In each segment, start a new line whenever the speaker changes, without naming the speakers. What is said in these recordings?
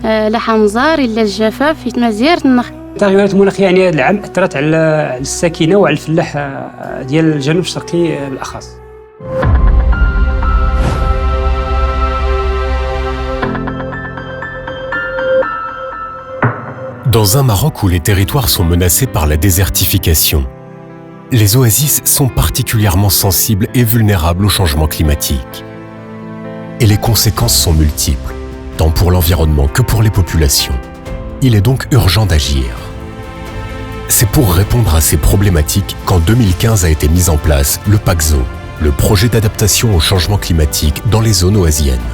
لا حنظار إلا الجفاف في مزير النخ.
التغيرات المناخية يعني هذا العام أثرت على الساكنة وعلى الفلاح ديال الجنوب الشرقي بالأخص.
Dans un Maroc où les territoires sont menacés par la désertification, les oasis sont particulièrement sensibles et vulnérables au changement climatique. Et les conséquences sont multiples, tant pour l'environnement que pour les populations. Il est donc urgent d'agir. C'est pour répondre à ces problématiques qu'en 2015 a été mis en place le PACZO, le projet d'adaptation au changement climatique dans les zones oasiennes.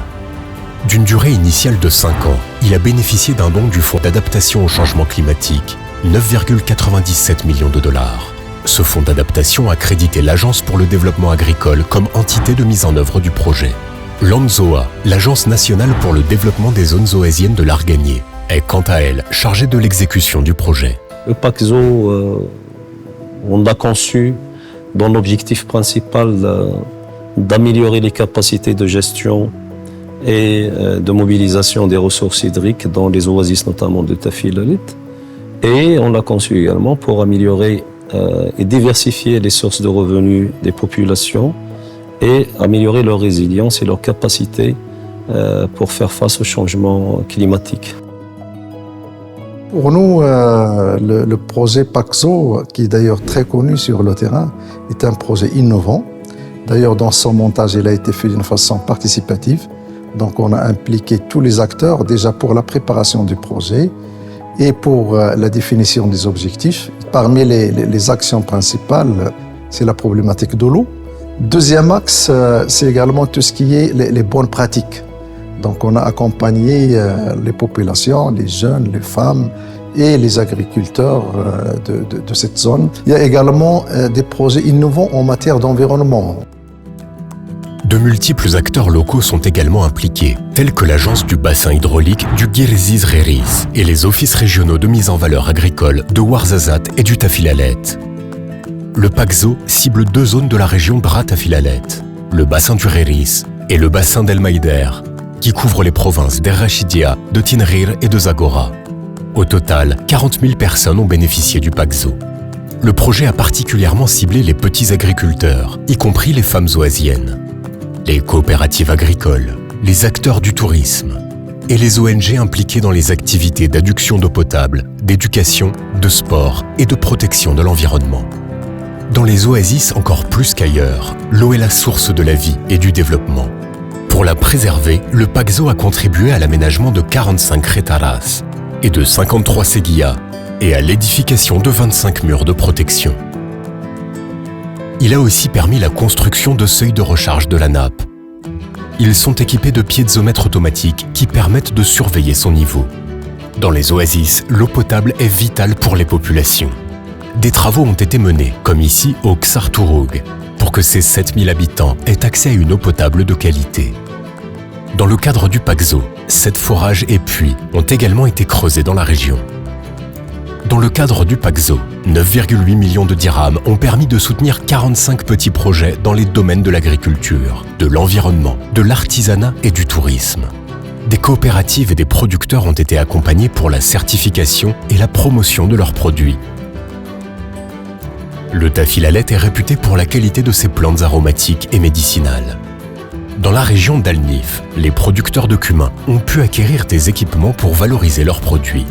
D'une durée initiale de 5 ans, il a bénéficié d'un don du Fonds d'adaptation au changement climatique, 9,97 millions de dollars. Ce fonds d'adaptation a crédité l'Agence pour le développement agricole comme entité de mise en œuvre du projet. L'ANZOA, l'Agence nationale pour le développement des zones oasiennes de l'Arganier, est quant à elle chargée de l'exécution du projet.
Le PACZO, on l'a conçu dans l'objectif principal d'améliorer les capacités de gestion et de mobilisation des ressources hydriques dans les oasis, notamment de Tafilalit. Et on l'a conçu également pour améliorer et diversifier les sources de revenus des populations et améliorer leur résilience et leur capacité pour faire face au changement climatique.
Pour nous, le projet PACZO, qui est d'ailleurs très connu sur le terrain, est un projet innovant. D'ailleurs, dans son montage, il a été fait d'une façon participative. Donc, on a impliqué tous les acteurs déjà pour la préparation du projet et pour la définition des objectifs. Parmi les actions principales, c'est la problématique de l'eau. Deuxième axe, c'est également tout ce qui est les bonnes pratiques. Donc, on a accompagné les populations, les jeunes, les femmes et les agriculteurs de cette zone. Il y a également des projets innovants en matière d'environnement.
De multiples acteurs locaux sont également impliqués, tels que l'agence du bassin hydraulique du Guirziz Reris et les offices régionaux de mise en valeur agricole de Ouarzazate et du Tafilalet. Le PACZO cible 2 zones de la région Dra Tafilalet, le bassin du Reris et le bassin d'El Maïder, qui couvrent les provinces d'Er Rachidia, de Tinrir et de Zagora. Au total, 40 000 personnes ont bénéficié du PACZO. Le projet a particulièrement ciblé les petits agriculteurs, y compris les femmes oasiennes, les coopératives agricoles, les acteurs du tourisme et les ONG impliquées dans les activités d'adduction d'eau potable, d'éducation, de sport et de protection de l'environnement. Dans les oasis encore plus qu'ailleurs, l'eau est la source de la vie et du développement. Pour la préserver, le PACZO a contribué à l'aménagement de 45 retaras et de 53 seguillas et à l'édification de 25 murs de protection. Il a aussi permis la construction de seuils de recharge de la nappe. Ils sont équipés de piézomètres automatiques qui permettent de surveiller son niveau. Dans les oasis, l'eau potable est vitale pour les populations. Des travaux ont été menés, comme ici au Ksar Touroug, pour que ces 7000 habitants aient accès à une eau potable de qualité. Dans le cadre du PACZO, 7 forages et puits ont également été creusés dans la région. Dans le cadre du PACZO, 9,8 millions de dirhams ont permis de soutenir 45 petits projets dans les domaines de l'agriculture, de l'environnement, de l'artisanat et du tourisme. Des coopératives et des producteurs ont été accompagnés pour la certification et la promotion de leurs produits. Le Tafilalet est réputé pour la qualité de ses plantes aromatiques et médicinales. Dans la région d'Al-Nif, les producteurs de cumin ont pu acquérir des équipements pour valoriser leurs produits.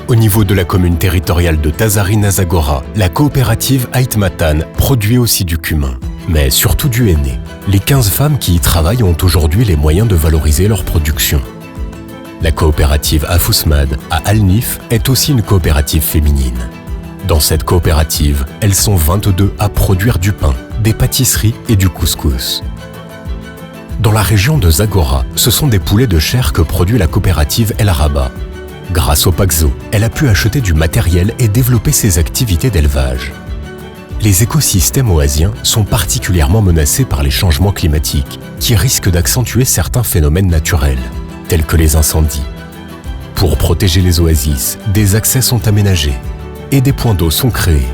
Au niveau de la commune territoriale de Tazarine Azagora, la coopérative Aitmatan produit aussi du cumin, mais surtout du henné. Les 15 femmes qui y travaillent ont aujourd'hui les moyens de valoriser leur production. La coopérative Afousmad à Al-Nif est aussi une coopérative féminine. Dans cette coopérative, elles sont 22 à produire du pain, des pâtisseries et du couscous. Dans la région de Zagora, ce sont des poulets de chair que produit la coopérative El Araba. Grâce au PACZO, elle a pu acheter du matériel et développer ses activités d'élevage. Les écosystèmes oasiens sont particulièrement menacés par les changements climatiques qui risquent d'accentuer certains phénomènes naturels, tels que les incendies. Pour protéger les oasis, des accès sont aménagés et des points d'eau sont créés.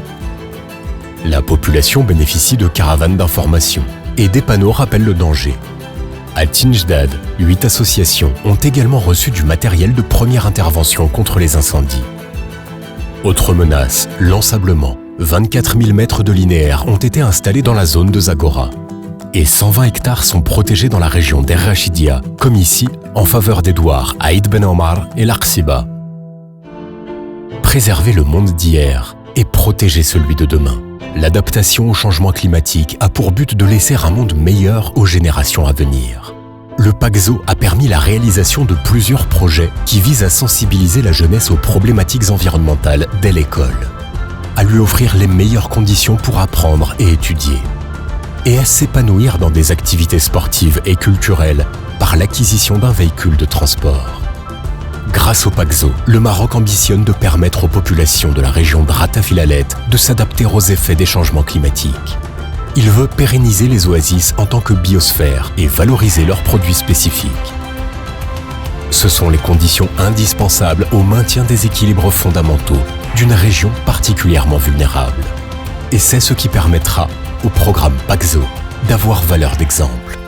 La population bénéficie de caravanes d'information et des panneaux rappellent le danger. À Tinjdad, 8 associations ont également reçu du matériel de première intervention contre les incendies. Autre menace, l'ensablement. 24 000 mètres de linéaire ont été installés dans la zone de Zagora. Et 120 hectares sont protégés dans la région d'Er Rachidia, comme ici, en faveur des douars Aïd Ben Omar et l'Arksiba. Préserver le monde d'hier et protéger celui de demain. L'adaptation au changement climatique a pour but de laisser un monde meilleur aux générations à venir. Le PACZO a permis la réalisation de plusieurs projets qui visent à sensibiliser la jeunesse aux problématiques environnementales dès l'école, à lui offrir les meilleures conditions pour apprendre et étudier, et à s'épanouir dans des activités sportives et culturelles par l'acquisition d'un véhicule de transport. Grâce au PACZO, le Maroc ambitionne de permettre aux populations de la région de Ratafilalet de s'adapter aux effets des changements climatiques. Il veut pérenniser les oasis en tant que biosphère et valoriser leurs produits spécifiques. Ce sont les conditions indispensables au maintien des équilibres fondamentaux d'une région particulièrement vulnérable. Et c'est ce qui permettra au programme PACZO d'avoir valeur d'exemple.